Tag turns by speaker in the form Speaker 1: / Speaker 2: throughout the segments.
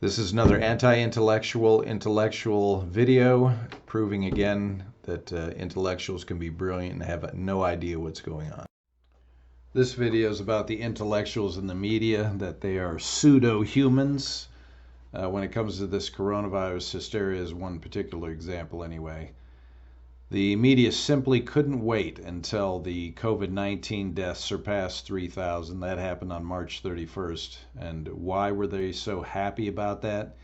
Speaker 1: This is another anti-intellectual video, proving again that intellectuals can be brilliant and have no idea what's going on. This video is about the intellectuals in the media, that they are pseudo-humans. When it comes to this coronavirus hysteria is one particular example anyway. The media simply couldn't wait until the COVID-19 deaths surpassed 3,000. That happened on March 31st. And why were they so happy about that?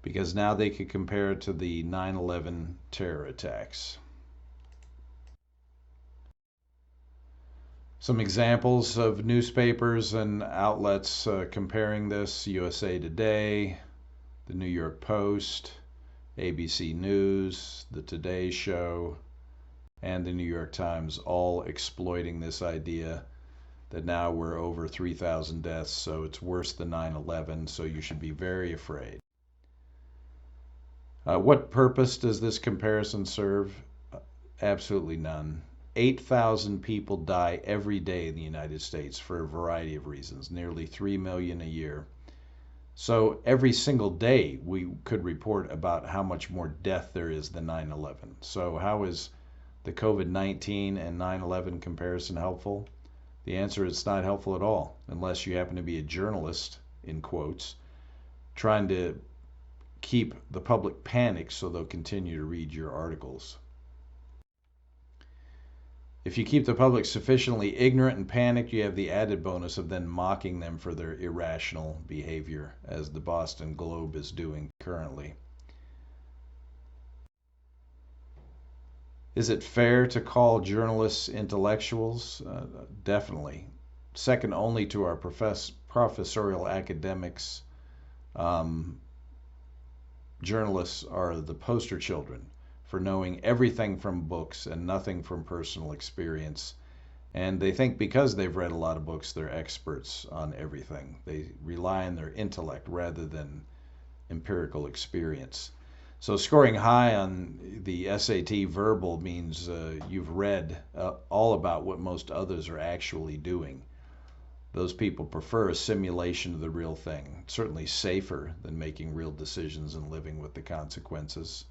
Speaker 1: Because now they could compare it to the 9/11 terror attacks. Some examples of newspapers and outlets comparing this: USA Today, the New York Post, ABC News, the Today Show, and the New York Times, all exploiting this idea that now we're over 3,000 deaths, so it's worse than 9/11, so you should be very afraid. What purpose does this comparison serve? Absolutely none. 8,000 people die every day in the United States for a variety of reasons, nearly 3 million a year. So every single day we could report about how much more death there is than 9/11. So how is the COVID-19 and 9/11 comparison helpful? The answer is it's not helpful at all, unless you happen to be a journalist, in quotes, trying to keep the public panicked so they'll continue to read your articles. If you keep the public sufficiently ignorant and panicked, you have the added bonus of then mocking them for their irrational behavior, as the Boston Globe is doing currently. Is it fair to call journalists intellectuals? Definitely. Second only to our professorial academics, journalists are the poster children for knowing everything from books and nothing from personal experience. And they think because they've read a lot of books, they're experts on everything. They rely on their intellect rather than empirical experience. So scoring high on the SAT verbal means you've read all about what most others are actually doing. Those people prefer a simulation of the real thing. It's certainly safer than making real decisions and living with the consequences.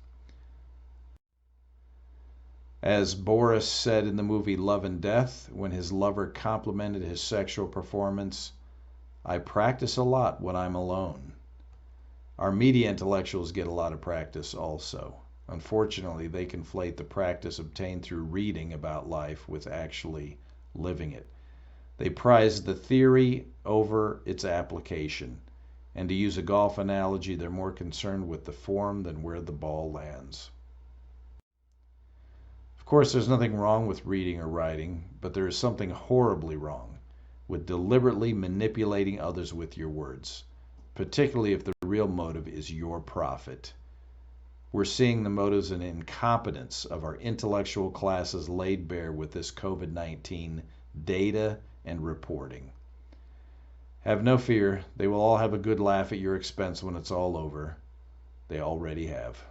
Speaker 1: As Boris said in the movie Love and Death, when his lover complimented his sexual performance, "I practice a lot when I'm alone." Our media intellectuals get a lot of practice also. Unfortunately, they conflate the practice obtained through reading about life with actually living it. They prize the theory over its application. And to use a golf analogy, they're more concerned with the form than where the ball lands. Of course, there's nothing wrong with reading or writing, but there is something horribly wrong with deliberately manipulating others with your words, particularly if the real motive is your profit. We're seeing the motives and incompetence of our intellectual classes laid bare with this COVID-19 data and reporting. Have no fear, they will all have a good laugh at your expense when it's all over. They already have.